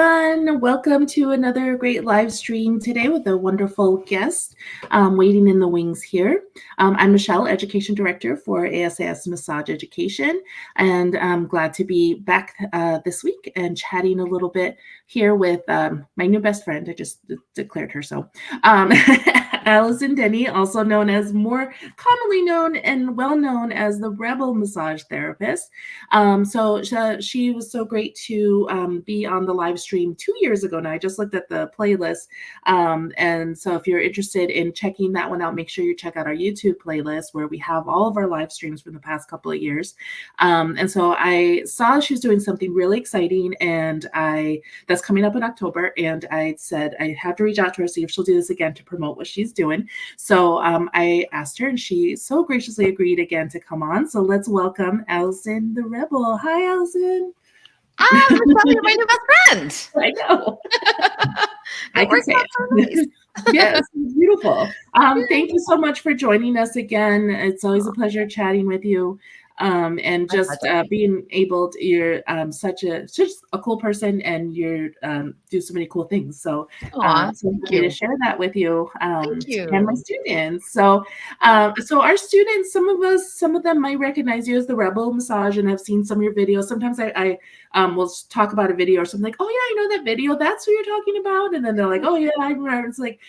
everyone. Welcome to another great live stream today with a wonderful guest waiting in the wings here. I'm Michelle, Education Director for ASAS Massage Education, and I'm glad to be back this week and chatting a little bit here with my new best friend. I just declared her so. Allison Denney, also known as more commonly known and well known as the Rebel massage therapist. So she was so great to be on the live stream 2 years ago now. I just looked at the playlist. And so if you're interested in checking that one out, make sure you check out our YouTube playlist where we have all of our live streams from the past couple of years. And so I saw she was doing something really exciting and that's coming up in October. And I said, I have to reach out to her, see if she'll do this again to promote what she's doing. So I asked her and she so graciously agreed again to come on. So let's welcome Allison the Rebel. Hi, Allison. You're my new best friend. I know. I can say it. So nice. Yes, it's beautiful. Thank you so much for joining us again. It's always a pleasure chatting with you. And just being able to, you're such a cool person and you're do so many cool things. So, so I'm happy to share that with you, and my students. So our students, some of them might recognize you as the Rebel Massage and have seen some of your videos. Sometimes I will talk about a video or something like, oh yeah, I know that video. That's what you're talking about. And then they're like, oh yeah, I remember. It's like,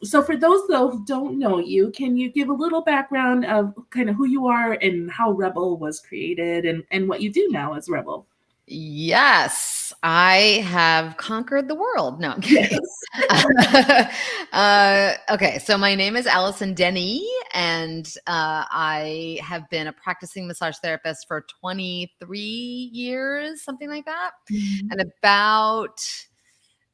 so for those though who don't know you, can you give a little background of kind of who you are and how Rebel was created and what you do now as Rebel? Yes, I have conquered the world. No, I'm kidding. Yes. Okay, so my name is Allison Denney, and I have been a practicing massage therapist for 23 years, something like that. Mm-hmm. And about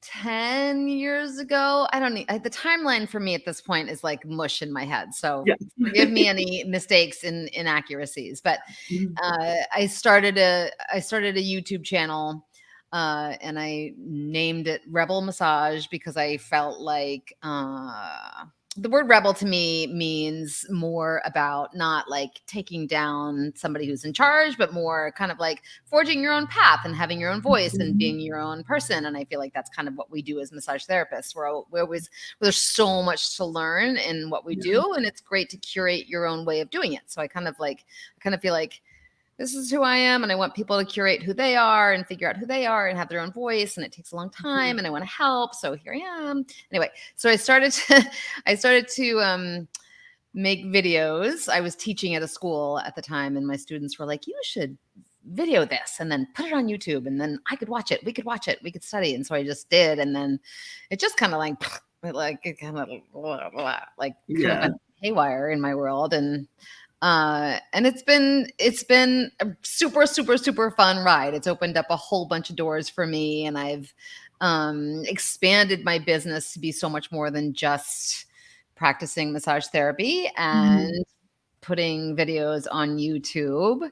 10 years ago, the timeline for me at this point is like mush in my head. So forgive me any mistakes in inaccuracies, but I started a YouTube channel and I named it Rebel Massage because I felt like the word rebel to me means more about not like taking down somebody who's in charge, but more kind of like forging your own path and having your own voice and being your own person. And I feel like that's kind of what we do as massage therapists. There's so much to learn in what we do, and it's great to curate your own way of doing it. So I kind of feel like this is who I am, and I want people to curate who they are and figure out who they are and have their own voice, and it takes a long time, and I want to help, so here I am. Anyway, so I started to make videos. I was teaching at a school at the time, and my students were like, you should video this and then put it on YouTube, and then I could watch it. We could watch it. We could study. And so I just did, and then it just kind of went haywire in my world, and it's been a super, super, super fun ride. It's opened up a whole bunch of doors for me, and I've expanded my business to be so much more than just practicing massage therapy and putting videos on YouTube.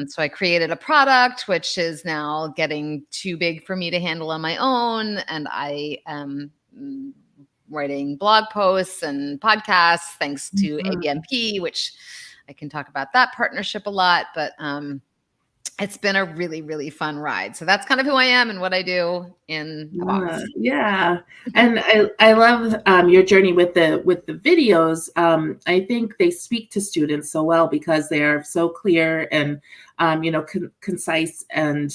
So I created a product, which is now getting too big for me to handle on my own. And I am writing blog posts and podcasts thanks to ABMP, which I can talk about that partnership a lot, but it's been a really, really fun ride. So that's kind of who I am and what I do in the box. Yeah. And I love your journey with the videos. I think they speak to students so well because they are so clear and concise and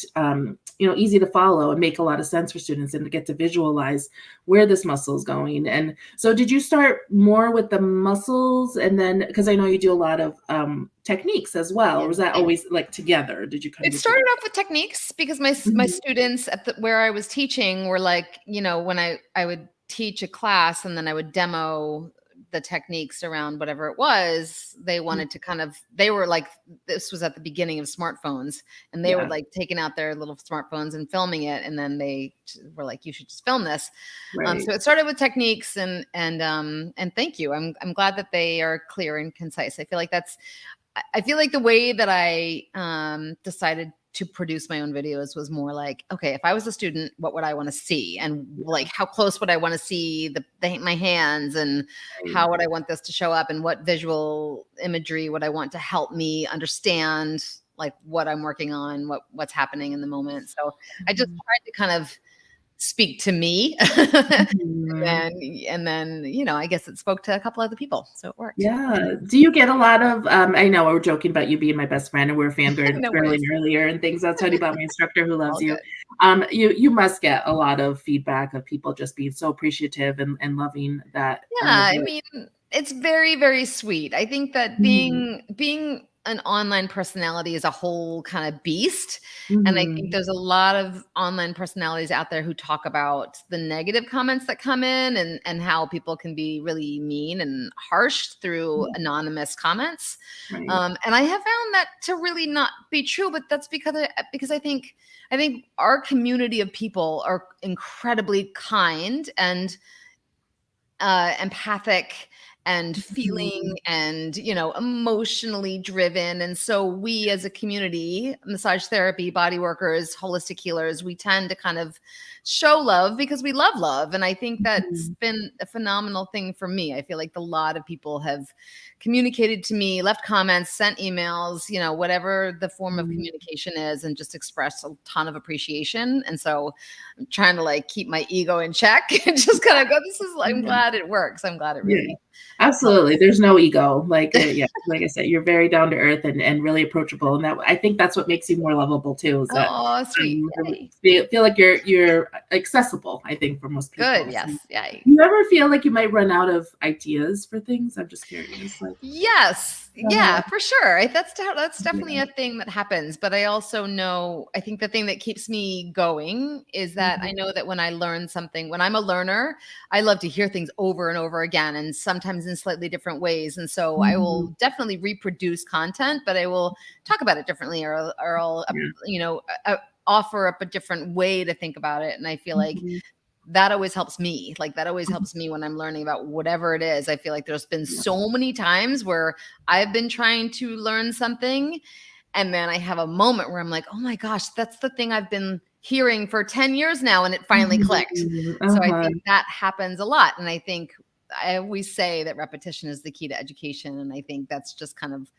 easy to follow and make a lot of sense for students and to get to visualize where this muscle is going. And so did you start more with the muscles and then, because I know you do a lot of techniques as well, or was that always like together? Did you It started off with techniques because my students where I was teaching were like, when I would teach a class and then I would demo the techniques around whatever it was, they wanted to they were like, this was at the beginning of smartphones, and they were like taking out their little smartphones and filming it. And then they were like, you should just film this. Right. So it started with techniques and thank you. I'm glad that they are clear and concise. I feel like the way that I decided to produce my own videos was more like, okay, if I was a student, what would I want to see? And like, how close would I want to see my hands, and how would I want this to show up? And what visual imagery would I want to help me understand like what I'm working on, what's happening in the moment. So I just tried to kind of speak to me. And then, I guess it spoke to a couple other people. So it worked. Yeah. Do you get a lot of, I know we're joking about you being my best friend and we were fangirling No worries. earlier and things. I'll tell you about my instructor who loves All you. good. You must get a lot of feedback of people just being so appreciative and loving that. Yeah, I mean, it's very, very sweet. I think that being an online personality is a whole kind of beast. And I think there's a lot of online personalities out there who talk about the negative comments that come in and how people can be really mean and harsh through anonymous comments. Right. And I have found that to really not be true, but that's because I think our community of people are incredibly kind and empathic and feeling and, emotionally driven. And so we as a community, massage therapy, body workers, holistic healers, we tend to kind of show love because we love love. And I think that's been a phenomenal thing for me. I feel like a lot of people have communicated to me, left comments, sent emails, whatever the form of communication is, and just expressed a ton of appreciation. And so I'm trying to keep my ego in check and just kind of go, I'm glad it works. I'm glad it really absolutely. There's no ego. Like I said, you're very down to earth and really approachable. And I think that's what makes you more lovable too, is that sweet. Feel like you're accessible, I think, for most people. Good. Yes. Yeah. You ever feel like you might run out of ideas for things? I'm just curious. Yes. Yeah, for sure. That's definitely a thing that happens. But I also know, I think the thing that keeps me going is that I know that when I learn something, when I'm a learner, I love to hear things over and over again, and sometimes in slightly different ways. And so I will definitely reproduce content, but I will talk about it differently, or I'll, offer up a different way to think about it. And I feel like that always helps me. That always helps me when I'm learning about whatever it is. I feel like there's been so many times where I've been trying to learn something, and then I have a moment where I'm like, oh my gosh, that's the thing I've been hearing for 10 years now. And it finally clicked. So I think that happens a lot. And I think I always say that repetition is the key to education. And I think that's just kind of,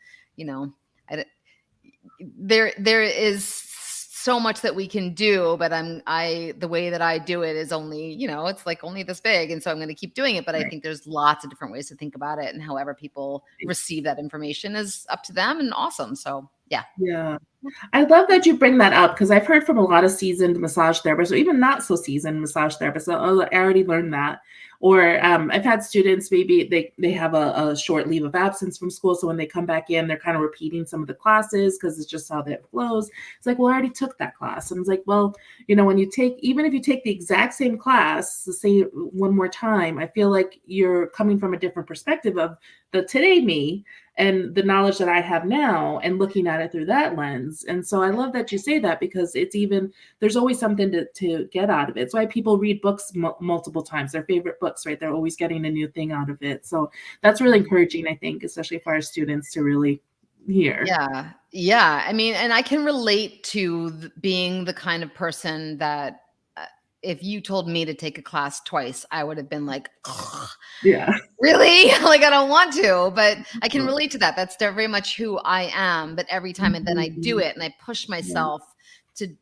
there is so much that we can do, but the way that I do it is only, it's only this big. And so I'm going to keep doing it. But I think there's lots of different ways to think about it, and however people receive that information is up to them, and awesome. So yeah. Yeah. I love that you bring that up, because I've heard from a lot of seasoned massage therapists, or even not so seasoned massage therapists, oh, I already learned that. Or I've had students, maybe they have a short leave of absence from school. So when they come back in, they're kind of repeating some of the classes because it's just how that flows. It's like, well, I already took that class. And it's like, well, when even if you take the exact same class, the same one more time, I feel like you're coming from a different perspective of the today me and the knowledge that I have now, and looking at it through that lens. And so I love that you say that, because there's always something to get out of it. It's why people read books multiple times, their favorite books, right? They're always getting a new thing out of it. So that's really encouraging, I think, especially for our students to really hear. Yeah. Yeah. I mean, and I can relate to being the kind of person that if you told me to take a class twice, I would have been like, yeah, really? I don't want to, but I can relate to that. That's very much who I am. But every time, and then I do it, and I push myself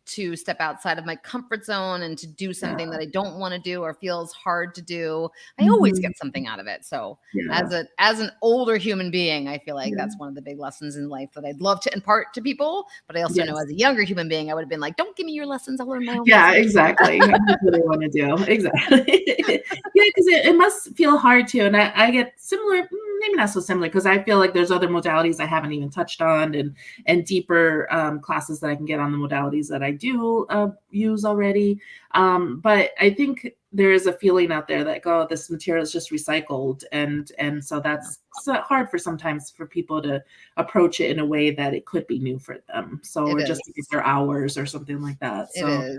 to step outside of my comfort zone and to do something that I don't want to do or feels hard to do. I always get something out of it. So as an older human being, I feel like that's one of the big lessons in life that I'd love to impart to people. But I also know as a younger human being, I would have been like, don't give me your lessons. I'll learn my own. Yeah, exactly. That's what I want to do. Exactly. Because it must feel hard too. And I get similar, maybe not so similar, because I feel like there's other modalities I haven't even touched on, and deeper classes that I can get on the modalities that I do use already. But I think there is a feeling out there that, oh, this material is just recycled. And so that's hard sometimes for people to approach it in a way that it could be new for them. So, or just to get their hours or something like that. So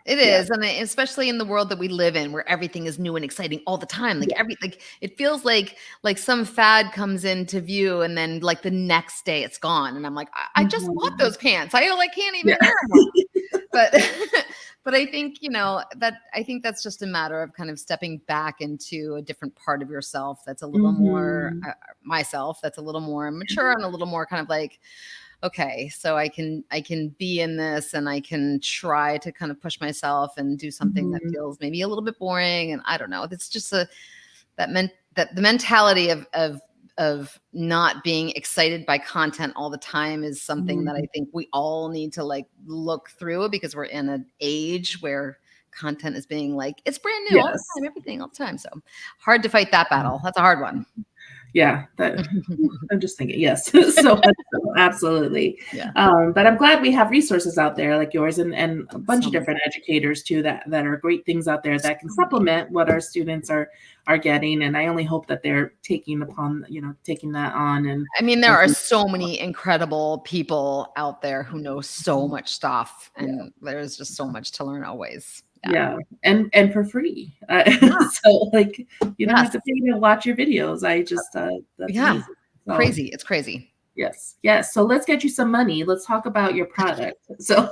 it is. And especially in the world that we live in, where everything is new and exciting all the time. It feels like some fad comes into view, and then the next day it's gone. And I'm like, I just bought those pants. I can't even wear them. But I think, I think that's just a matter of kind of stepping back into a different part of yourself that's a little more myself, that's a little more mature, and a little more kind of okay, so I can be in this, and I can try to kind of push myself and do something that feels maybe a little bit boring. And I don't know. It's just that the mentality of not being excited by content all the time is something that I think we all need to like look through, because we're in an age where content is being like, it's brand new all the time, everything all the time. So hard to fight that battle. That's a hard one. Yeah, I'm just thinking, yes. So absolutely. Yeah. But I'm glad we have resources out there like yours and a bunch of different educators too that are great things out there that can supplement what our students are getting. And I only hope that they're taking that on. And I mean, there are so many incredible people out there who know so much stuff, and there's just so much to learn always. Yeah. And for free. So like you don't have to pay to watch your videos. I just that's amazing. So, crazy. It's crazy. Yes. Yes. So let's get you some money. Let's talk about your product. So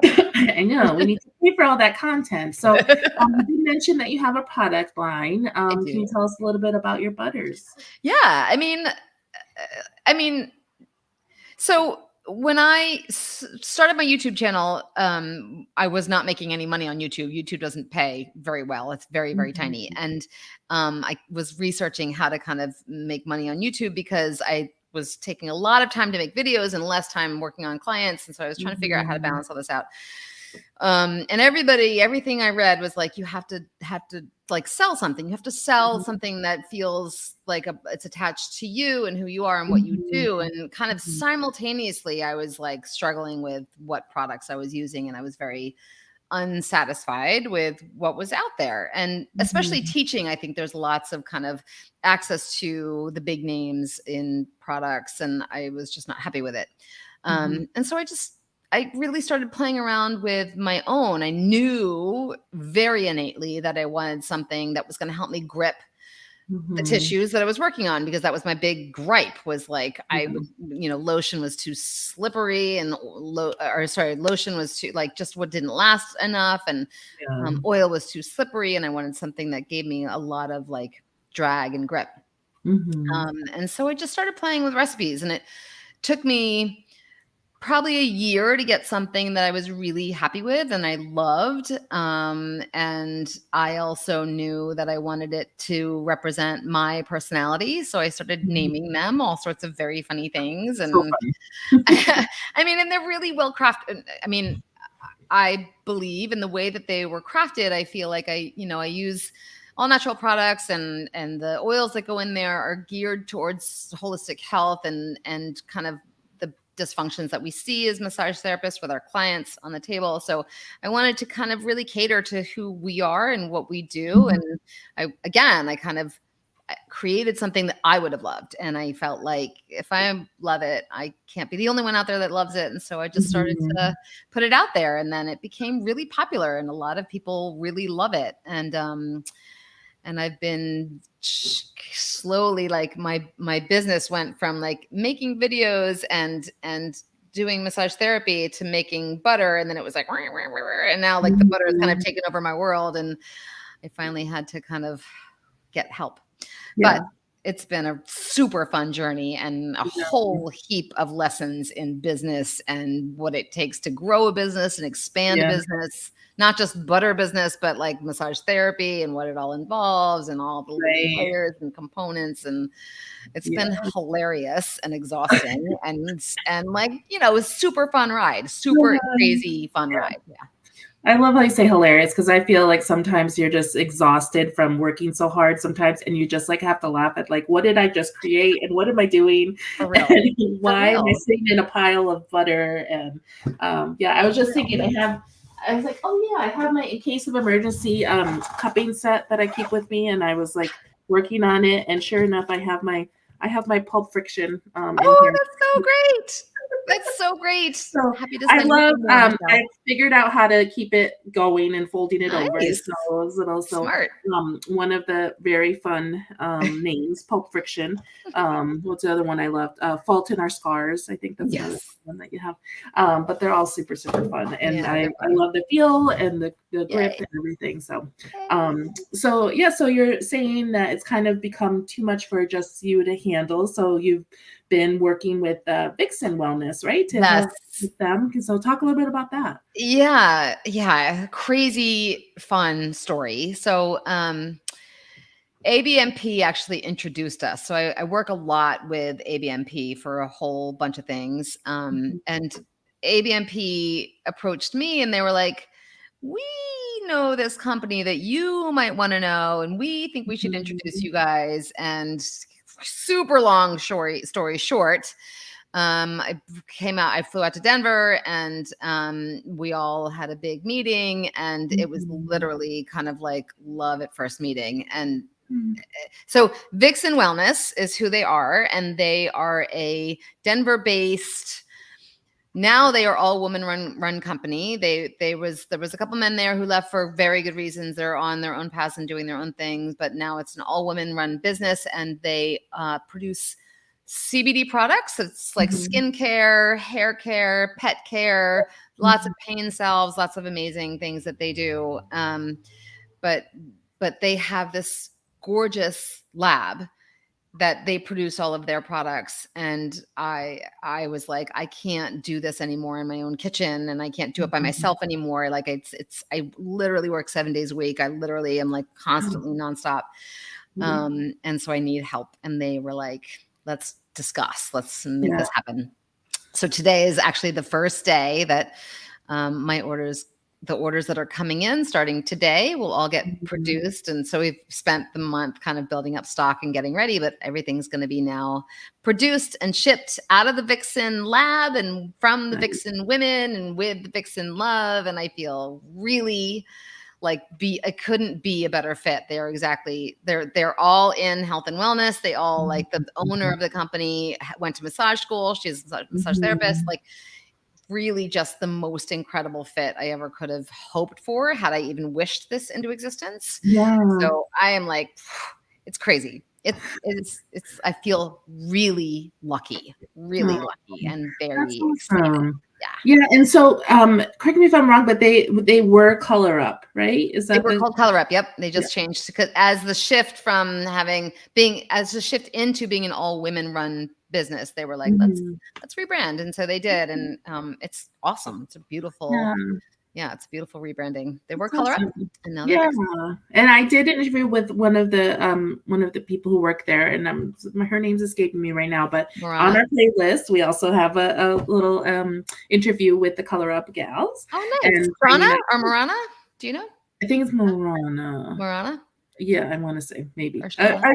I know we need to pay for all that content. So you did mention that you have a product line. Can you tell us a little bit about your butters? Yeah. I mean, so when I started my YouTube channel, I was not making any money on YouTube. YouTube doesn't pay very well. It's very, very tiny. And I was researching how to kind of make money on YouTube, because I was taking a lot of time to make videos and less time working on clients. And so I was trying to figure out how to balance all this out. And everything I read was like, you have to like sell something. You have to sell something that feels like it's attached to you and who you are and what you do. And kind of simultaneously, I was like struggling with what products I was using, and I was very unsatisfied with what was out there. And especially teaching, I think there's lots of kind of access to the big names in products, and I was just not happy with it. And so I really started playing around with my own. I knew very innately that I wanted something that was going to help me grip the tissues that I was working on, because that was my big gripe, was like, lotion was too slippery, and lotion was too like just what didn't last enough. And oil was too slippery. And I wanted something that gave me a lot of like drag and grip. And so I just started playing with recipes, and it took me probably a year to get something that I was really happy with and I loved. And I also knew that I wanted it to represent my personality. So I started naming them all sorts of very funny things. And I mean, and they're really well crafted. I mean, I believe in the way that they were crafted. I feel like I use all natural products, and the oils that go in there are geared towards holistic health and kind of dysfunctions that we see as massage therapists with our clients on the table. So I wanted to kind of really cater to who we are and what we do. And I kind of created something that I would have loved. And I felt like if I love it, I can't be the only one out there that loves it. And so I just started to put it out there, and then it became really popular, and a lot of people really love it. And I've been slowly, like my business went from like making videos and doing massage therapy to making butter. And then it was like, and now like the butter has kind of taken over my world. And I finally had to kind of get help. But it's been a super fun journey, and a whole heap of lessons in business and what it takes to grow a business and expand a business. Not just butter business, but like massage therapy and what it all involves, and all the layers and components. And it's been hilarious and exhausting and like, a super fun ride, super crazy fun ride. Yeah. I love how you say hilarious, because I feel like sometimes you're just exhausted from working so hard sometimes, and you just like have to laugh at like, what did I just create, and what am I doing? For real. And why am I sitting in a pile of butter? And I was just thinking I was like, oh yeah, I have my in case of emergency cupping set that I keep with me, and I was like working on it, and sure enough, I have my Pulp Friction. In here. That's so great! That's so great. So happy to I love. I figured out how to keep it going and folding it over. So it was also smart. One of the very fun names, Pulp Friction. What's the other one I loved? Fault in Our Scars. I think that's the one that you have. But they're all super, super fun, and I love the feel and the grip and everything. So, Yay. so yeah, so you're saying that it's kind of become too much for just you to handle. So you've been working with Vixen Wellness, right? To Yes. help with them. So talk a little bit about that. Yeah. Crazy fun story. So, ABMP actually introduced us. So I work a lot with ABMP for a whole bunch of things. And ABMP approached me and they were like, we know this company that you might want to know, and we think we should introduce you guys. And super long story short, I flew out to Denver and we all had a big meeting, and it was literally kind of like love at first meeting. And so Vixen Wellness is who they are, and they are a Denver-based. Now they are all woman run company. There was a couple men there who left for very good reasons. They're on their own paths and doing their own things, but now it's an all women run business, and they produce CBD products. It's like skincare, hair care, pet care, lots of pain salves, lots of amazing things that they do. But they have this gorgeous lab that they produce all of their products. And I was like, I can't do this anymore in my own kitchen, and I can't do it by myself anymore. Like I literally work 7 days a week. I literally am like constantly nonstop. And so I need help. And they were like, let's discuss, let's make this happen. So today is actually the first day that the orders that are coming in starting today will all get produced. And so we've spent the month kind of building up stock and getting ready, but everything's going to be now produced and shipped out of the Vixen lab and from the Vixen women and with the Vixen love. And I feel really like it couldn't be a better fit. They're all in health and wellness. They all, like, the owner of the company went to massage school. She's a massage therapist. Like, really just the most incredible fit I ever could have hoped for, had I even wished this into existence. So I am like, it's crazy. I feel really lucky, and very excited. Yeah. And so, correct me if I'm wrong, but they were Color Up, right? Is that they were called Color Up? Yep. They just changed because as the shift into being an all women run business, they were like, let's rebrand. And so they did. And it's awesome. It's a beautiful, it's a beautiful rebranding. They were Color Up. And now and I did an interview with one of the people who work there, and her name's escaping me right now, but Marana. On our playlist we also have a little interview with the Color Up gals. Oh, nice. Marana or Marana? Do you know? I think it's Marana. Marana? Yeah, I want to say maybe. I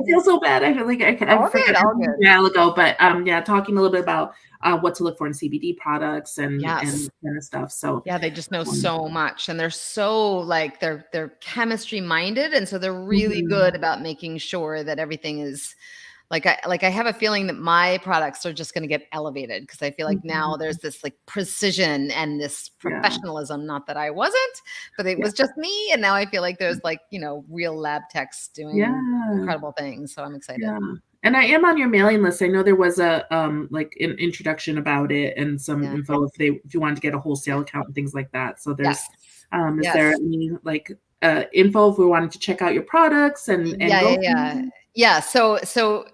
feel so bad. I feel like I forgot a while ago, but talking a little bit about what to look for in CBD products and kind of stuff. So they just know so much, and they're so like they're chemistry minded, and so they're really good about making sure that everything is like I have a feeling that my products are just going to get elevated, because I feel like now there's this like precision and this professionalism. Not that I wasn't, but it was just me. And now I feel like there's like, real lab techs doing incredible things. So I'm excited. Yeah. And I am on your mailing list. I know there was a like an introduction about it and some info if you wanted to get a wholesale account and things like that. So there's is there any like info if we wanted to check out your products and So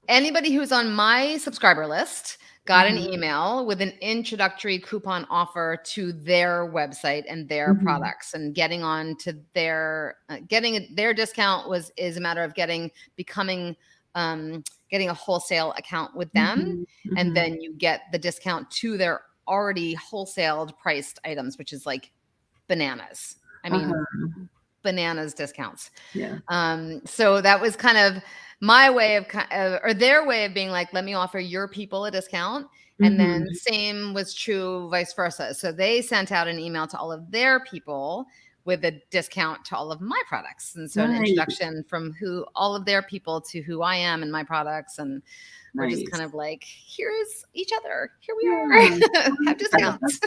anybody who's on my subscriber list got an email with an introductory coupon offer to their website and their products, and getting on to their discount is a matter of getting a wholesale account with them. And then you get the discount to their already wholesaled priced items, which is like bananas. I mean, bananas discounts. So that was kind of my way of, or their way of being like, let me offer your people a discount. And then same was true vice versa. So they sent out an email to all of their people with a discount to all of my products. And so an introduction from all of their people to who I am and my products. And we're just kind of like, here's each other. Here we are. Have discounts.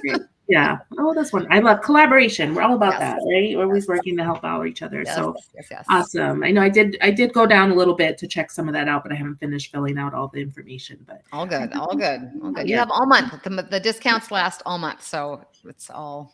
Yeah. Oh, that's one. I love collaboration. We're all about that, right? We're always working to help out each other. So awesome. I know I did go down a little bit to check some of that out, but I haven't finished filling out all the information. But all good. You have all month. The discounts last all month, so it's all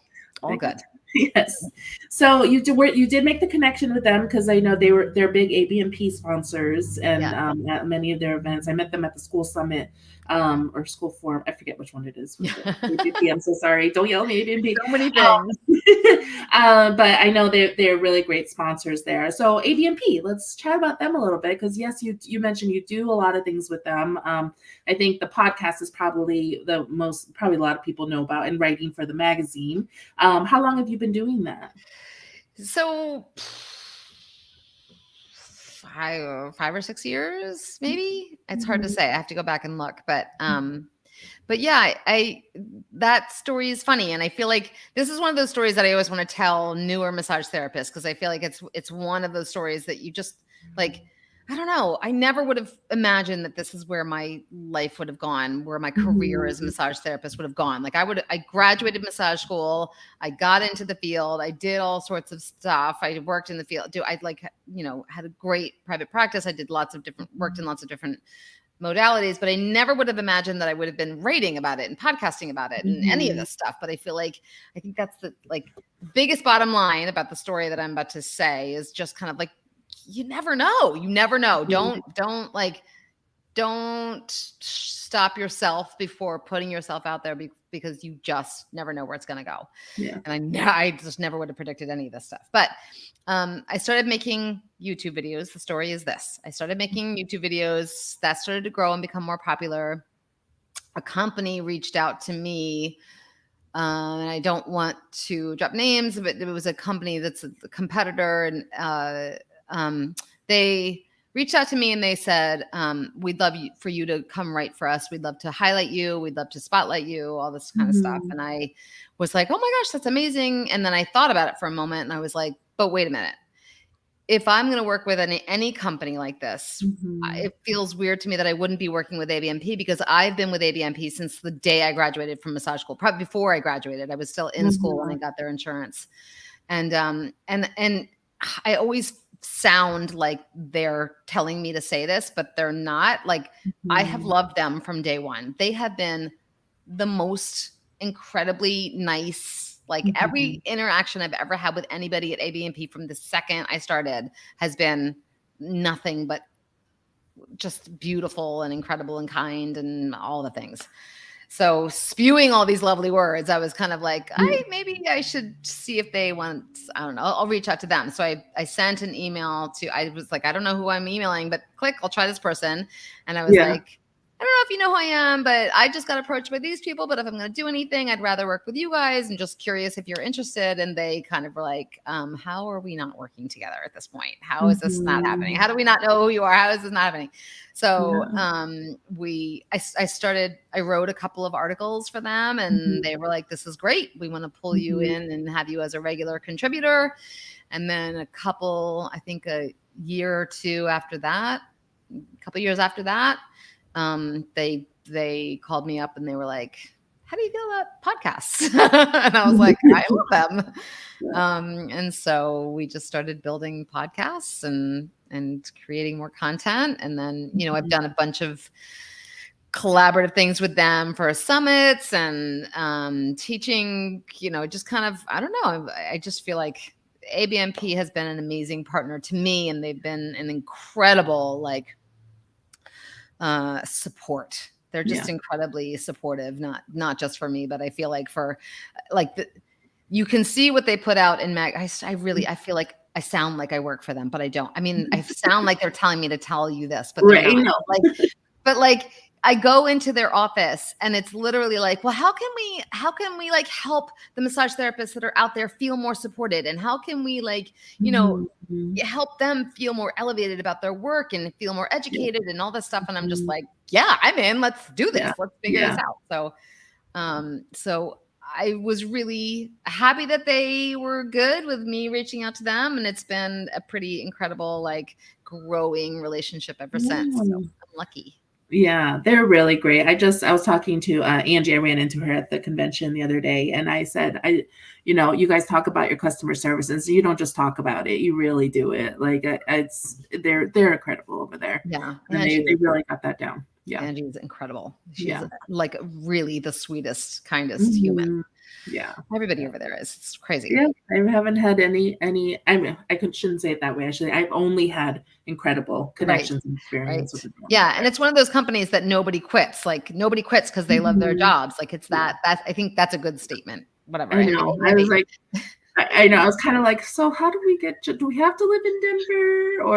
good. Yes. So you did make the connection with them because I know they're big ABMP sponsors and Yeah. at many of their events. I met them at the school summit or school forum. I forget which one it is. With the ABMP. I'm so sorry. Don't yell at me, ABMP. So many things. But I know they're really great sponsors there. So ABMP, let's chat about them a little bit because yes, you mentioned you do a lot of things with them. I think the podcast is probably probably a lot of people know about and writing for the magazine. How long have you been doing that? So 5 or 6 years, maybe. It's hard to say. I have to go back and look, but yeah, that story is funny, and I feel like this is one of those stories that I always want to tell newer massage therapists because I feel like it's one of those stories that you just like. I don't know. I never would have imagined that this is where my life would have gone, where my career as a massage therapist would have gone. Like I graduated massage school. I got into the field. I did all sorts of stuff. I worked in the field. I had a great private practice. I did worked in lots of different modalities, but I never would have imagined that I would have been writing about it and podcasting about it and any of this stuff. But I think that's the biggest bottom line about the story that I'm about to say is just kind of like, you never know. Don't stop yourself before putting yourself out there because you just never know where it's going to go. Yeah. And I just never would have predicted any of this stuff. But I started making YouTube videos. The story is this. I started making YouTube videos that started to grow and become more popular. A company reached out to me. And I don't want to drop names, but it was a company that's a competitor, and they reached out to me and they said, we'd love for you to come write for us. We'd love to highlight you. We'd love to spotlight you, all this kind of stuff. And I was like, oh my gosh, that's amazing. And then I thought about it for a moment and I was like, but wait a minute. If I'm going to work with any company like this, it feels weird to me that I wouldn't be working with ABMP because I've been with ABMP since the day I graduated from massage school. Probably before I graduated, I was still in school when I got their insurance. And I always sound like they're telling me to say this, but they're not. Like I have loved them from day one. They have been the most incredibly nice. Like every interaction I've ever had with anybody at ABMP from the second I started has been nothing but just beautiful and incredible and kind and all the things. So spewing all these lovely words, I was kind of like, maybe I should see if they want, I don't know, I'll reach out to them. So I sent an email I was like, I don't know who I'm emailing, but click, I'll try this person. And I was like, I don't know if you know who I am, but I just got approached by these people. But if I'm going to do anything, I'd rather work with you guys and just curious if you're interested. And they kind of were like, how are we not working together at this point? How is this not happening? How do we not know who you are? How is this not happening? So I wrote a couple of articles for them and they were like, this is great. We want to pull you in and have you as a regular contributor. And then a year or two after that, a couple years after that, they called me up and they were like, how do you feel about podcasts? And I was like, I love them. And so we just started building podcasts and creating more content. And then, I've done a bunch of collaborative things with them for summits and teaching, just kind of, I don't know. I just feel like ABMP has been an amazing partner to me and they've been an incredible, support. They're just incredibly supportive, not just for me, but I feel like you can see what they put out in I feel like I sound like I work for them, but I don't. I mean, I sound like they're telling me to tell you this, but they're not. But I go into their office and it's literally like, well, how can we help the massage therapists that are out there feel more supported? And how can we help them feel more elevated about their work and feel more educated and all this stuff? And I'm just like, yeah, I'm in, let's do this. Let's figure this out. So I was really happy that they were good with me reaching out to them. And it's been a pretty incredible, growing relationship ever since. So I'm lucky. Yeah, they're really great. I was talking to Angie. I ran into her at the convention the other day, and I said, you guys talk about your customer service, and so you don't just talk about it; you really do it. They're incredible over there. Yeah, and they really got that down. Yeah, Angie's incredible. She's really the sweetest, kindest human. Yeah. Everybody over there is. It's crazy. Yeah, I haven't had any. I mean, shouldn't say it that way. Actually, I've only had incredible Right. connections and experience with the Yeah. And it's one of those companies that nobody quits. Like nobody quits because they love their jobs. Like it's Yeah. that's, I think that's a good statement. Whatever. I know. I was like, I know. I was kind of like, so how do we get to, do we have to live in Denver? Or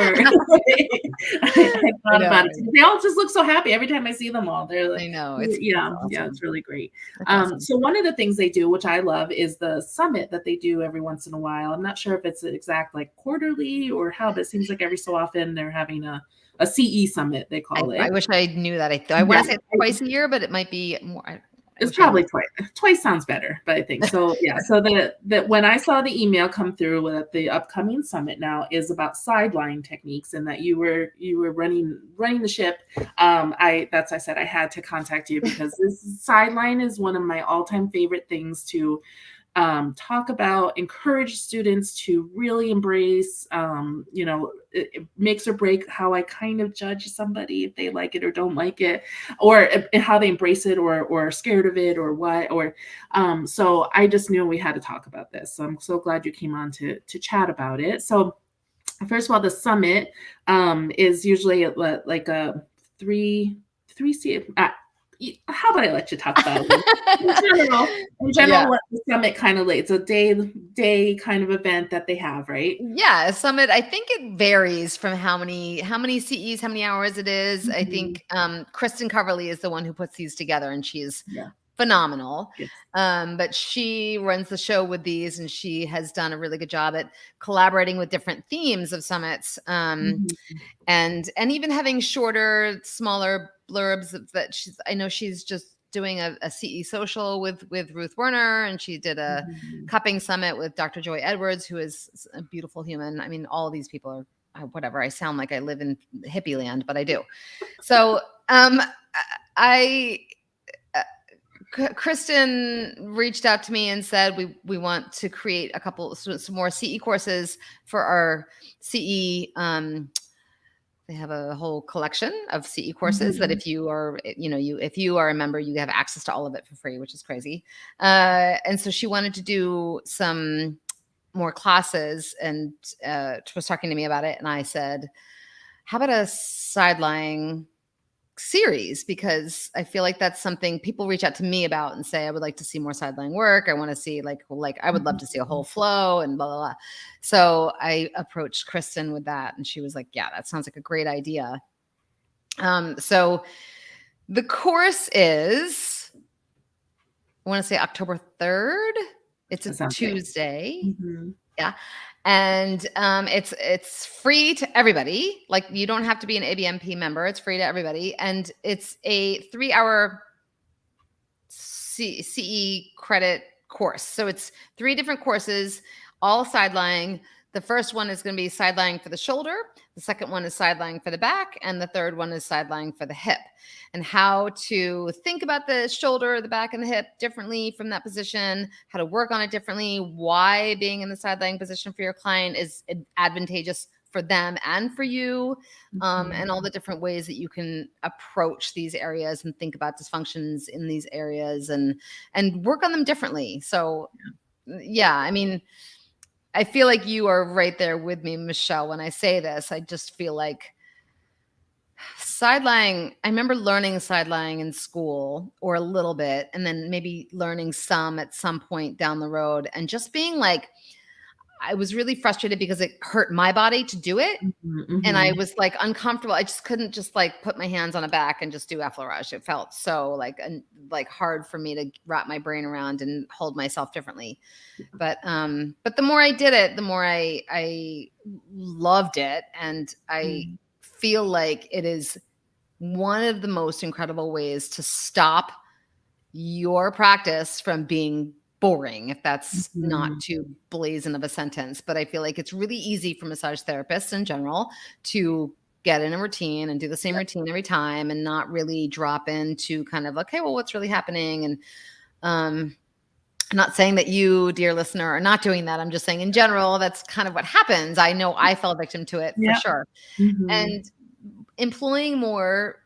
I thought about it. They all just look so happy every time I see them all. They're like, I know. It's awesome. Yeah, it's really great. So one of the things they do, which I love, is the summit that they do every once in a while. I'm not sure if it's exact like quarterly or how, but it seems like every so often they're having a CE Summit, they call it. I wish I knew that. I want to say twice a year, but it might be more. It's probably twice. Twice sounds better, but I think so. Yeah. So that when I saw the email come through that the upcoming summit now is about sidelying techniques, and that you were running the ship. I said I had to contact you because this sideline is one of my all-time favorite things to talk about, encourage students to really embrace. It makes or break how I kind of judge somebody if they like it or don't like it, or how they embrace it or are scared of it or what. So I just knew we had to talk about this. So I'm so glad you came on to chat about it. So first of all, the summit is usually like a three. How about I let you talk about it? In general, what the summit kind of it's a day kind of event that they have, right? Yeah, a summit. I think it varies from how many CEs, how many hours it is. I think Kristen Coverly is the one who puts these together, and she's phenomenal. Yes. But she runs the show with these, and she has done a really good job at collaborating with different themes of summits, and even having shorter, smaller blurbs that I know she's just doing a CE social with Ruth Werner, and she did a cupping summit with Dr. Joy Edwards, who is a beautiful human. I mean, all of these people are whatever. I sound like I live in hippie land, but I do. So Kristen reached out to me and said, we want to create some more CE courses for our CE. They have a whole collection of CE courses that if you are a member, you have access to all of it for free, which is crazy. And so she wanted to do some more classes, and was talking to me about it. And I said, how about a sidelying series? Because I feel like that's something people reach out to me about and say, I would like to see more sidelying work. I want to see like I would love to see a whole flow and blah, blah, blah. So I approached Kristen with that, and she was like, yeah, that sounds like a great idea. So the course is, I want to say October 3rd. It's a Tuesday. Yeah. And it's free to everybody. Like, you don't have to be an ABMP member. It's free to everybody. And it's a 3-hour CE credit course. So it's 3 different courses, all sidelying. The first one is going to be sidelying for the shoulder. The second one is sidelying for the back. And the third one is sidelying for the hip, and how to think about the shoulder, the back, and the hip differently from that position, how to work on it differently, why being in the sidelying position for your client is advantageous for them and for you, and all the different ways that you can approach these areas and think about dysfunctions in these areas and work on them differently. So yeah, I mean, I feel like you are right there with me, Michelle, when I say this. I just feel like sidelying, I remember learning sidelying in school, or a little bit, and then maybe learning some at some point down the road, and just being like, I was really frustrated because it hurt my body to do it. And I was like uncomfortable. I just couldn't just like put my hands on a back and just do effleurage. It felt so like hard for me to wrap my brain around and hold myself differently. But the more I did it, the more I loved it. And I feel like it is one of the most incredible ways to stop your practice from being boring, if that's not too blazing of a sentence. But I feel like it's really easy for massage therapists in general to get in a routine and do the same routine every time, and not really drop into kind of, okay, well, what's really happening? And I'm not saying that you, dear listener, are not doing that. I'm just saying in general, that's kind of what happens. I know I fell victim to it for sure. And employing more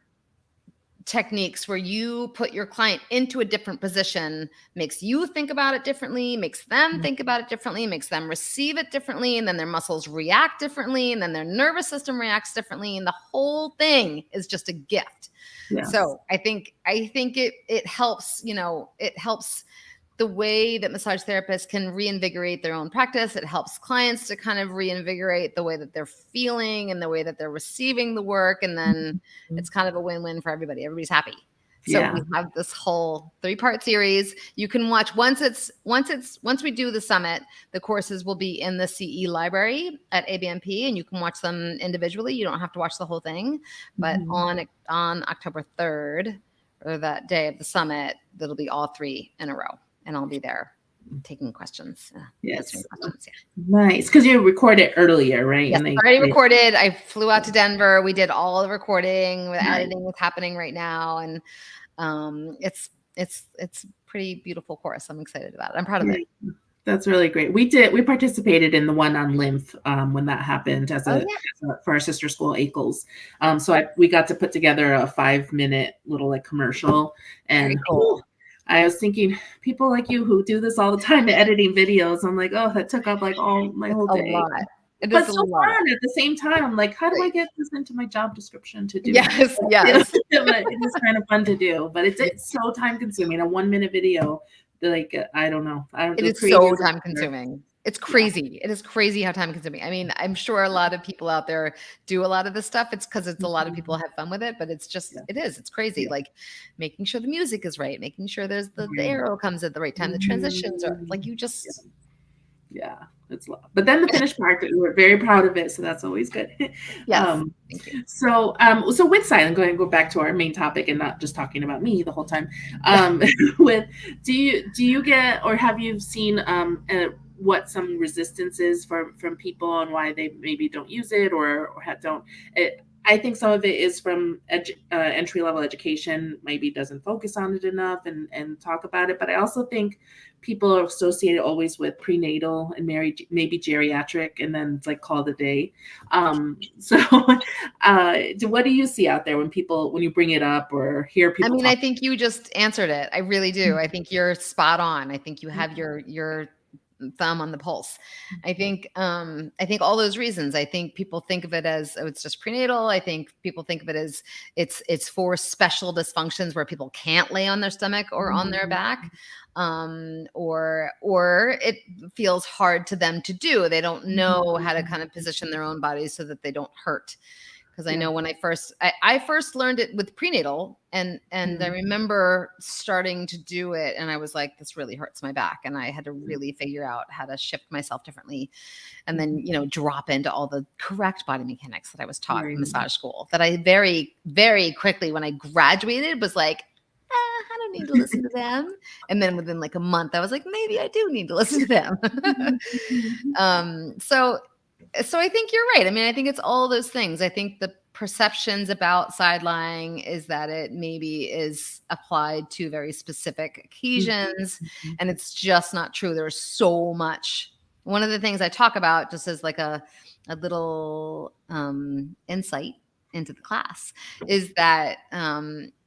techniques where you put your client into a different position, makes you think about it differently, makes them think about it differently, makes them receive it differently, and then their muscles react differently, and then their nervous system reacts differently, and the whole thing is just a gift. Yes. So I think it helps, it helps the way that massage therapists can reinvigorate their own practice. It helps clients to kind of reinvigorate the way that they're feeling and the way that they're receiving the work. And then it's kind of a win-win for everybody. Everybody's happy. So we have this whole 3-part series. You can watch once we do the summit, the courses will be in the CE library at ABMP, and you can watch them individually. You don't have to watch the whole thing, but on October 3rd, or that day of the summit, that'll be all 3 in a row. And I'll be there taking questions. Yes. Questions, Nice. Because you recorded earlier, right? Yes, I already recorded. I flew out to Denver. We did all the recording. The editing is happening right now. And it's pretty beautiful course. I'm excited about it. I'm proud of it. That's really great. We participated in the one on lymph when that happened for our sister school, ACLS. So we got to put together a 5-minute little commercial, and cool. I was thinking, people like you who do this all the time, editing videos, I'm like, oh, that took up all my whole day. But so fun at the same time. I'm like, how do I get this into my job description to do? Yes. But it is kind of fun to do, but it's so time consuming. A 1-minute video, I don't know. It is so time consuming. It's crazy. It is crazy how time consuming. I mean, I'm sure a lot of people out there do a lot of this stuff. It's because a lot of people have fun with it, but it's just, it's crazy. Like making sure the music is right, making sure there's the arrow comes at the right time. The transitions are you just. Yeah, it's a lot. But then the finished part, we're very proud of it. So that's always good. Yes. Thank you. So with Sidelying, going to go back to our main topic and not just talking about me the whole time. Do you get, or have you seen what some resistance is from people and why they maybe don't use it or don't? I think some of it is from entry-level education, maybe doesn't focus on it enough and talk about it. But I also think people are associated always with prenatal and maybe geriatric, and then it's call it a day. What do you see out there when you bring it up or hear people? I mean, I think you just answered it. I really do. I think you're spot on. I think you have your thumb on the pulse. I think all those reasons. I think people think of it as it's just prenatal. I think people think of it as it's for special dysfunctions where people can't lay on their stomach or on their back, or it feels hard to them to do. They don't know how to kind of position their own bodies so that they don't hurt. Because I know when I first learned it with prenatal, and I remember starting to do it, and I was like, this really hurts my back, and I had to really figure out how to shift myself differently, and then drop into all the correct body mechanics that I was taught in massage school. That I very, very quickly, when I graduated, was like, I don't need to listen to them. And then within a month, I was like, maybe I do need to listen to them. So I think you're right. I mean, I think it's all those things. I think the perceptions about sidelying is that it maybe is applied to very specific occasions, and it's just not true. There's so much. One of the things I talk about, just as a little insight into the class, is that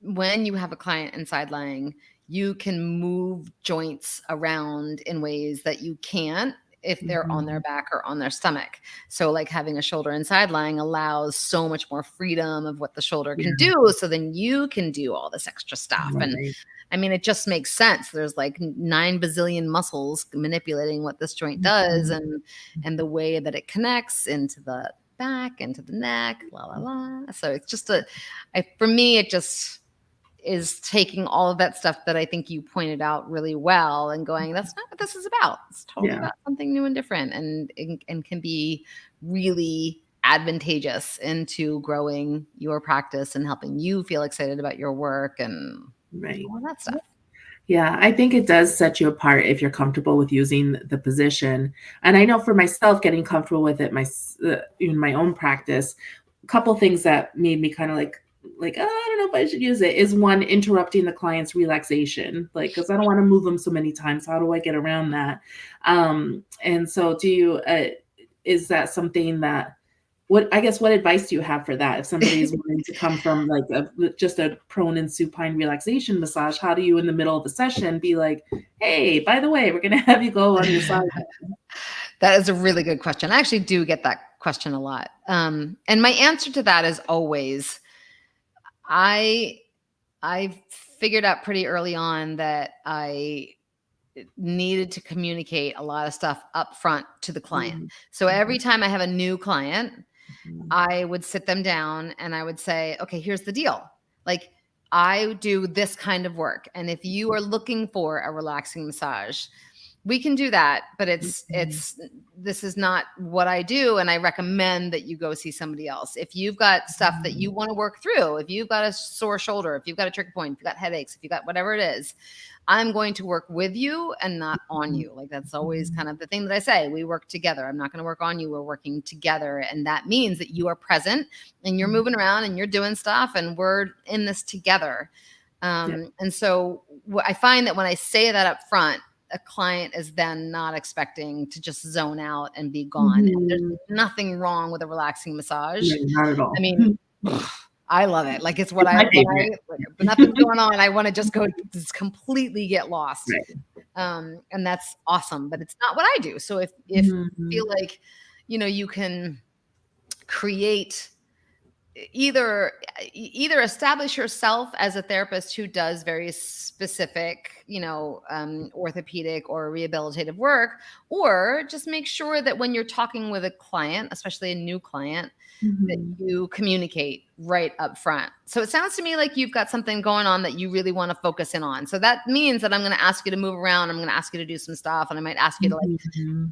when you have a client in sidelying, you can move joints around in ways that you can't if they're on their back or on their stomach. So having a shoulder in sidelying allows so much more freedom of what the shoulder can do. So then you can do all this extra stuff. Right. And I mean, it just makes sense. There's 9 bazillion muscles manipulating what this joint does and the way that it connects into the back, into the neck, la, la, la. So it's just for me, it just is taking all of that stuff that I think you pointed out really well and going, that's not what this is about. It's totally about something new and different, and can be really advantageous into growing your practice and helping you feel excited about your work and all that stuff. Yeah, I think it does set you apart if you're comfortable with using the position. And I know for myself, getting comfortable with it, in my own practice, a couple things that made me kind of oh, I don't know if I should use it, is one, interrupting the client's relaxation, because I don't want to move them so many times. How do I get around that? And so is that something that what advice do you have for that? If somebody is wanting to come from like just a prone and supine relaxation massage, how do you in the middle of the session be like, hey, by the way, we're going to have you go on your side? That is a really good question. I actually do get that question a lot. And my answer to that is always, I figured out pretty early on that I needed to communicate a lot of stuff up front to the client. So every time I have a new client, I would sit them down and I would say, okay, here's the deal. Like, I do this kind of work. And if you are looking for a relaxing massage, we can do that, but this is not what I do. And I recommend that you go see somebody else. If you've got stuff that you want to work through, if you've got a sore shoulder, if you've got a trigger point, if you've got headaches, if you've got whatever it is, I'm going to work with you and not on you. Like, that's always kind of the thing that I say. We work together. I'm not going to work on you. We're working together. And that means that you are present and you're moving around and you're doing stuff and we're in this together. And so I find that when I say that up front, a client is then not expecting to just zone out and be gone. And there's nothing wrong with a relaxing massage. No, not at all. I mean, I love it. Like, it's what I like, but nothing's going on. I want to just go just completely get lost. Right. And that's awesome, but it's not what I do. So if you feel like, you can create either establish yourself as a therapist who does very specific, orthopedic or rehabilitative work, or just make sure that when you're talking with a client, especially a new client, that you communicate right up front. So it sounds to me like you've got something going on that you really want to focus in on. So that means that I'm going to ask you to move around. I'm going to ask you to do some stuff. And I might ask you to like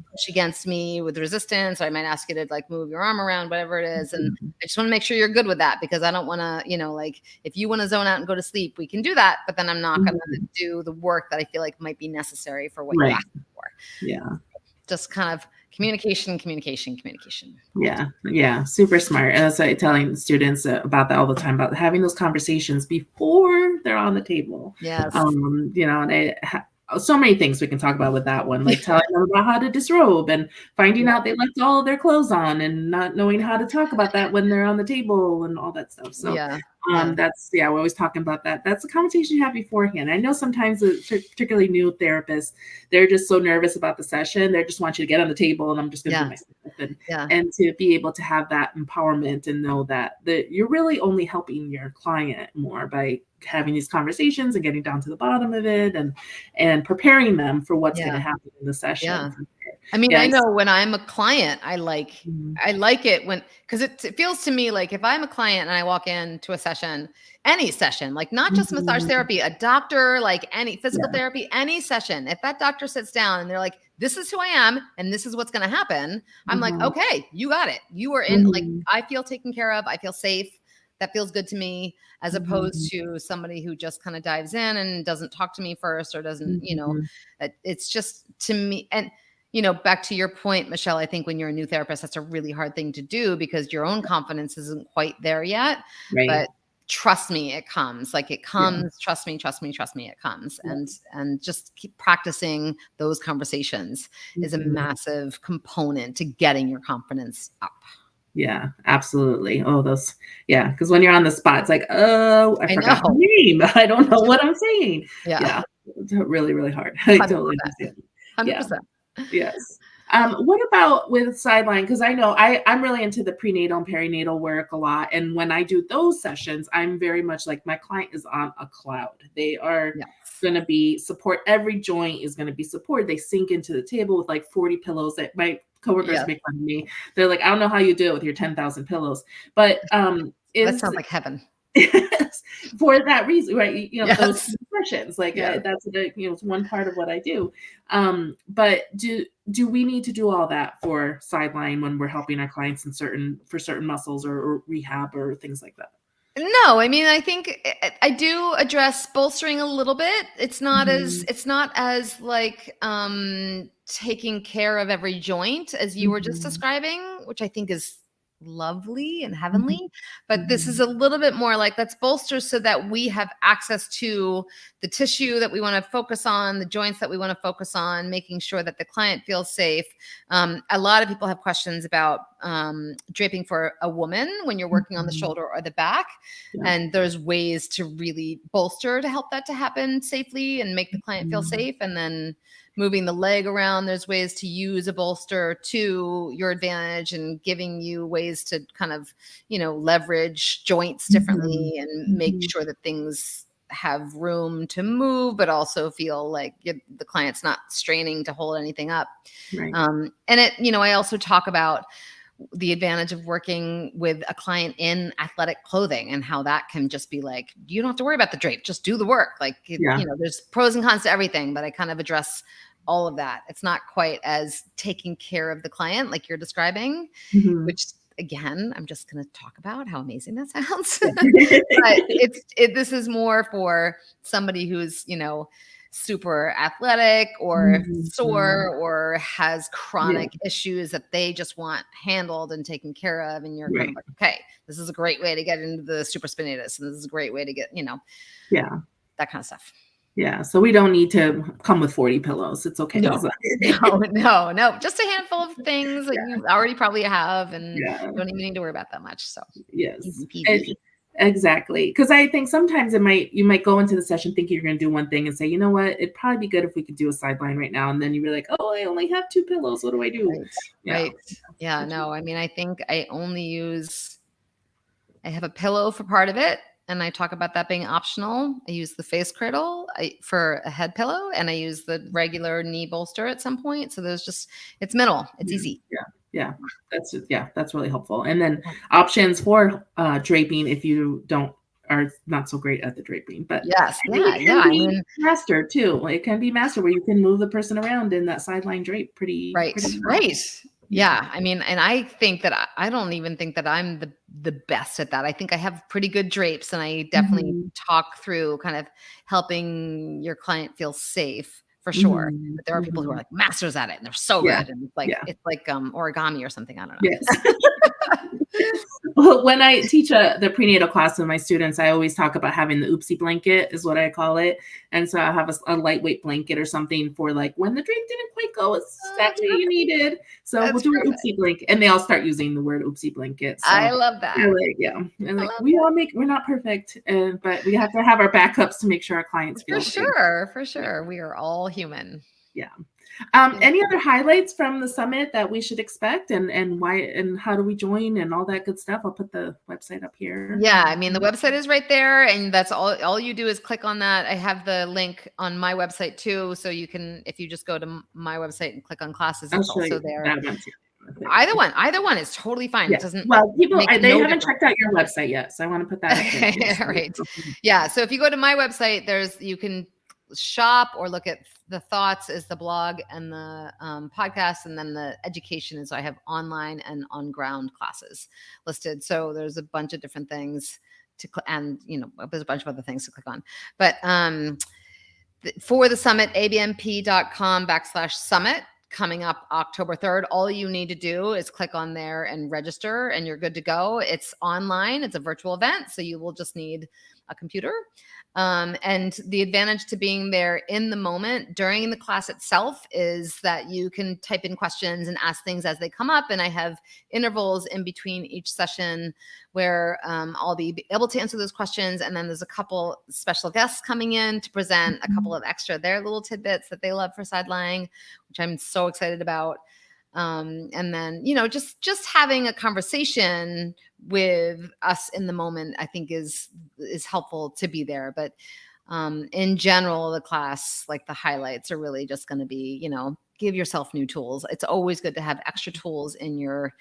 push against me with resistance. Or I might ask you to like move your arm around, whatever it is. And I just want to make sure you're good with that, because I don't want to, like, if you want to zone out and go to sleep, we can do that. But then I'm not going to do the work that I feel like might be necessary for what you're asking for. Yeah. Just kind of communication. Yeah. Super smart. And that's why I'm telling students about that all the time, about having those conversations before they're on the table. Yes. And so many things we can talk about with that one, like telling them about how to disrobe and finding out they left all of their clothes on and not knowing how to talk about that when they're on the table and all that stuff. So we're always talking about that. That's a conversation you have beforehand. I know sometimes, particularly new therapists, they're just so nervous about the session. They just want you to get on the table and I'm just going to do my stuff. And to be able to have that empowerment and know that you're really only helping your client more by having these conversations and getting down to the bottom of it and preparing them for what's going to happen in the session. Yeah. I mean, I know when I'm a client, I like it because it feels to me like if I'm a client and I walk into a session, any session, like not just massage therapy, a doctor, like any physical therapy, any session, if that doctor sits down and they're like, this is who I am and this is what's going to happen, I'm like, okay, you got it. You are in, like, I feel taken care of. I feel safe. That feels good to me, as opposed to somebody who just kind of dives in and doesn't talk to me first or doesn't, it's just, to me. And, back to your point, Michelle, I think when you're a new therapist, that's a really hard thing to do because your own confidence isn't quite there yet. Right. But trust me, it comes. Like, it comes. Yeah. Trust me, it comes. Yeah. And just keep practicing those conversations is a massive component to getting your confidence up. Yeah, absolutely. Oh, those, because when you're on the spot, it's like, oh, I forgot my name. I don't know what I'm saying. Yeah. It's really, really hard. I totally understand. 100%. Yes. What about with Sidelying? Because I know I'm really into the prenatal and perinatal work a lot. And when I do those sessions, I'm very much like my client is on a cloud. They are going to be support. Every joint is going to be supported. They sink into the table with like 40 pillows that my coworkers make fun of me. They're like, I don't know how you do it with your 10,000 pillows. But that sounds like heaven. For that reason, right? Those sessions, like that's it's one part of what I do. But do we need to do all that for Sidelying when we're helping our clients for certain muscles or rehab or things like that? No, I mean, I think I do address bolstering a little bit. It's not as like taking care of every joint as you were just describing, which I think is lovely and heavenly, but this is a little bit more like, let's bolster so that we have access to the tissue that we want to focus on, the joints that we want to focus on, making sure that the client feels safe. A lot of people have questions about draping for a woman when you're working on the shoulder or the back. Yeah. And there's ways to really bolster to help that to happen safely and make the client feel safe. And then moving the leg around, there's ways to use a bolster to your advantage and giving you ways to kind of, leverage joints differently and make sure that things have room to move, but also feel like the client's not straining to hold anything up. Right. And I also talk about the advantage of working with a client in athletic clothing and how that can just be like, you don't have to worry about the drape, just do the work. Like, there's pros and cons to everything, but I kind of address all of that. It's not quite as taking care of the client like you're describing, which again, I'm just going to talk about how amazing that sounds. But this is more for somebody who's, super athletic or sore or has chronic issues that they just want handled and taken care of. And you're kind of like, okay, this is a great way to get into the super spinatus. And this is a great way to get, that kind of stuff. Yeah. So we don't need to come with 40 pillows. It's okay. No. Just a handful of things that you already probably have and don't even need to worry about that much. So yes. Exactly. Because I think sometimes you might go into the session thinking you're going to do one thing and say, you know what, it'd probably be good if we could do a sideline right now. And then you'd be like, oh, I only have 2 pillows. What do I do? Right. Yeah. No, I mean, I think I have a pillow for part of it. And I talk about that being optional. I use the face cradle for a head pillow, and I use the regular knee bolster at some point. So it's minimal. It's easy. Yeah. That's really helpful. And then options for draping if you are not so great at the draping. But yes, I mean, master too. Like, it can be master where you can move the person around in that sideline drape pretty well. Right. Yeah. I mean, and I think that I don't even think that I'm the best at that. I think I have pretty good drapes, and I definitely talk through kind of helping your client feel safe for sure. But there are people who are like masters at it and they're so good. And it's like origami or something. I don't know. Yes. Well, when I teach the prenatal class with my students, I always talk about having the oopsie blanket is what I call it. And so I'll have a lightweight blanket or something for like when the drape didn't quite go exactly what you needed. So we'll do an oopsie blanket. And they all start using the word oopsie blanket. So I love that. And like, we're not perfect, but we have to have our backups to make sure our clients feel safe. For sure. We are all human. Yeah. Any other highlights from the summit that we should expect and why and how do we join and all that good stuff? I'll put the website up here. Yeah, I mean, the website is right there, and that's all you do is click on that. I have the link on my website too, so you can, if you just go to my website and click on classes, it's also there. Either one is totally fine. Yeah. It doesn't. Well, they haven't checked out your website yet, so I want to put that up there. Right. Yeah. So if you go to my website, you can shop or look at the thoughts is the blog and the podcast, and then the education is I have online and on ground classes listed. So there's a bunch of different things and there's a bunch of other things to click on. But for the summit, abmp.com/summit coming up October 3rd. All you need to do is click on there and register, and you're good to go. It's online. It's a virtual event, so you will just need a computer. And the advantage to being there in the moment during the class itself is that you can type in questions and ask things as they come up. And I have intervals in between each session where I'll be able to answer those questions. And then there's a couple special guests coming in to present a couple of their little tidbits that they love for Sidelying, which I'm so excited about. And then, just having a conversation with us in the moment, I think is helpful to be there. But in general, the class, like the highlights are really just going to be, give yourself new tools. It's always good to have extra tools in your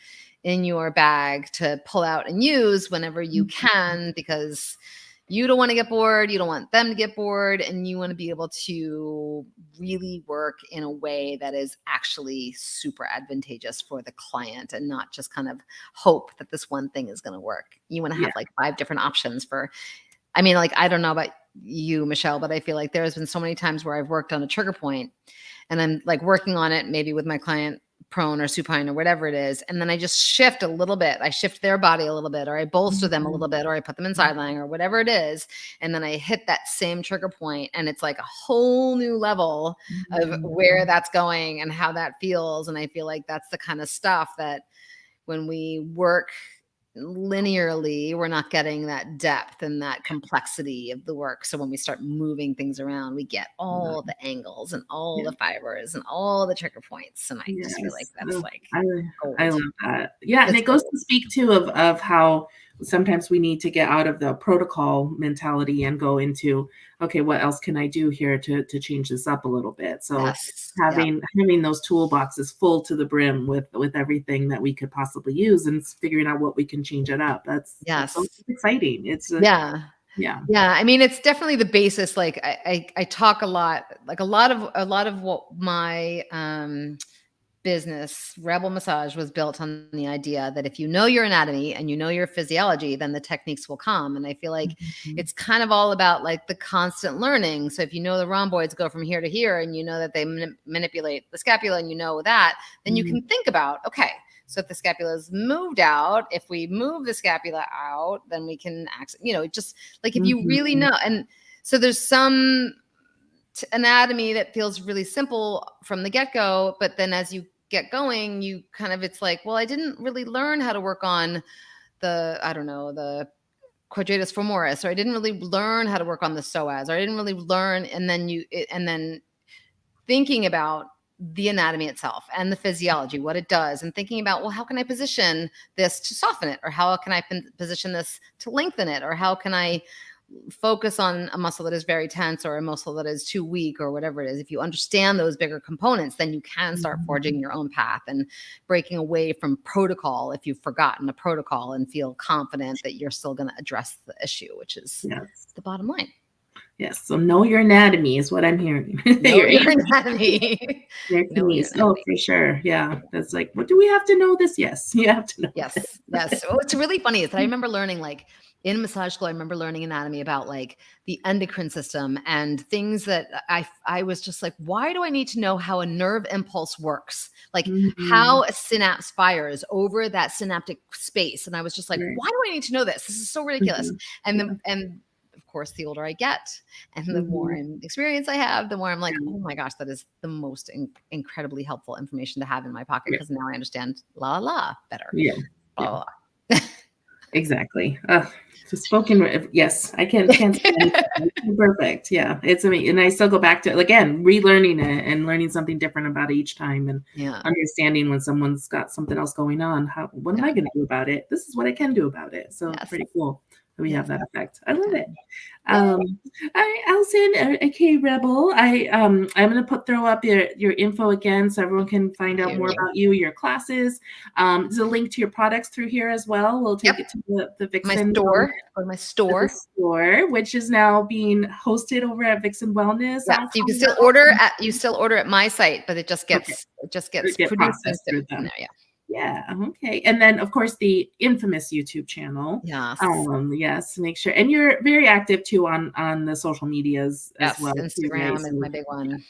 bag to pull out and use whenever you can, because you don't want to get bored. You don't want them to get bored. And you want to be able to really work in a way that is actually super advantageous for the client and not just kind of hope that this one thing is going to work. You want to have like 5 different options I don't know about you, Michelle, but I feel like there's been so many times where I've worked on a trigger point and I'm like working on it maybe with my client prone or supine or whatever it is. And then I just shift a little bit. I shift their body a little bit, or I bolster them a little bit, or I put them in sidelying or whatever it is. And then I hit that same trigger point, and it's like a whole new level of where that's going and how that feels. And I feel like that's the kind of stuff that when we work linearly, we're not getting that depth and that complexity of the work. So when we start moving things around, we get all the angles and all the fibers and all the trigger points. And I just feel like that's like I love that. Yeah, and it goes to speak too of how sometimes we need to get out of the protocol mentality and go into, okay, what else can I do here to change this up a little bit? So having those toolboxes full to the brim with everything that we could possibly use, and figuring out what we can change it up. That's so exciting. It's yeah. I mean, it's definitely the basis. Like I talk a lot, like a lot of what my business, Rebel Massage, was built on the idea that if you know your anatomy and you know your physiology, then the techniques will come. And I feel like it's kind of all about like the constant learning. So if you know the rhomboids go from here to here, and you know that they manipulate the scapula, and you know that, then you can think about, okay, so if the scapula is moved out, if we move the scapula out, then we can access, just like if you really know. And so there's some anatomy that feels really simple from the get-go, but then as you get going, you kind of, it's like, well, I didn't really learn how to work on the quadratus femoris, or I didn't really learn how to work on the psoas, or I didn't really learn. And then thinking about the anatomy itself and the physiology, what it does, and thinking about, well, how can I position this to soften it? Or how can I position this to lengthen it? Or how can I focus on a muscle that is very tense, or a muscle that is too weak, or whatever it is? If you understand those bigger components, then you can start forging your own path and breaking away from protocol if you've forgotten a protocol, and feel confident that you're still going to address the issue, which is the bottom line. Yes. So know your anatomy is what I'm hearing. Know your anatomy. Oh, for sure. Yeah. That's like, what do we have to know this? Yes. You have to know. Yes. Oh, it's really funny is that I remember learning, like, in massage school, I remember learning anatomy about like the endocrine system and things that I was just like, why do I need to know how a nerve impulse works? Like how a synapse fires over that synaptic space. And I was just like, why do I need to know this? This is so ridiculous. And of course, the older I get and the more experience I have, the more I'm like, oh my gosh, that is the most incredibly helpful information to have in my pocket, because now I understand better. Yeah. Blah, blah. Exactly. So spoken. Yes, I can't stand it. Perfect. Yeah, it's amazing. And I still go back to, again, relearning it and learning something different about it each time, and understanding when someone's got something else going on. What am I going to do about it? This is what I can do about it. So it's pretty cool that we have that effect. I love it. All right, Allison, aka Rebel. I'm going to throw up your info again, so everyone can find out more about you, your classes. There's a link to your products through here as well. We'll take it to the Vixen my store, which is now being hosted over at Vixen Wellness. Yeah, so you can still order at my site, but it just gets produced through them. Yeah. Okay. And then, of course, the infamous YouTube channel. Yes. Yes. Make sure. And you're very active too on the social medias as well. Instagram is my big one.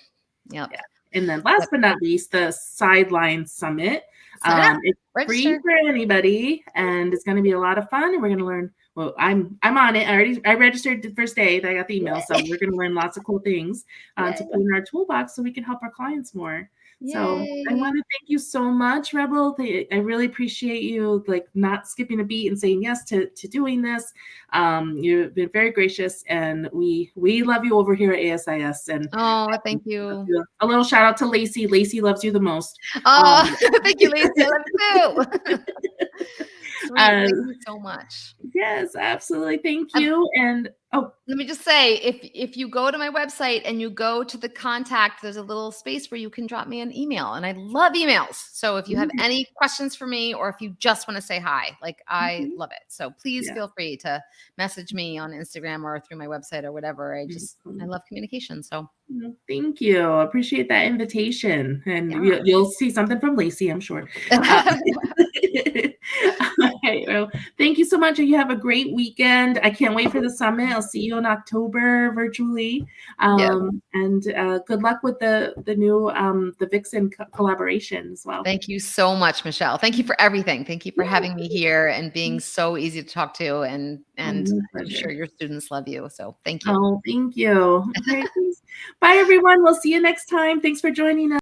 Yep. Yeah. And then last but not least, the Sidelying Summit. It's free for anybody, and it's going to be a lot of fun. And we're going to learn. Well, I'm on it. I registered the first day that I got the email. So we're going to learn lots of cool things to put in our toolbox so we can help our clients more. Yay. So I want to thank you so much, Rebel. I really appreciate you not skipping a beat and saying yes to doing this. You've been very gracious, and we love you over here at ASIS. And thank you. A little shout out to Lacey. Lacey loves you the most. Thank you, Lacey. I love you too. Sweet. Thank you so much. Yes, absolutely. Thank you. And let me just say, if you go to my website and you go to the contact, there's a little space where you can drop me an email, and I love emails. So if you have any questions for me, or if you just want to say hi, I love it. So please feel free to message me on Instagram or through my website or whatever. I love communication. So thank you. I appreciate that invitation, and you'll see something from Lacey, I'm sure. Okay. Well, thank you so much. You have a great weekend. I can't wait for the summit. I'll see you in October virtually. Yeah. And good luck with the new the Vixen collaboration as well. Thank you so much, Michelle. Thank you for everything. Thank you for having me here and being so easy to talk to. And I'm sure your students love you. So thank you. Oh, thank you. Okay, bye, everyone. We'll see you next time. Thanks for joining us.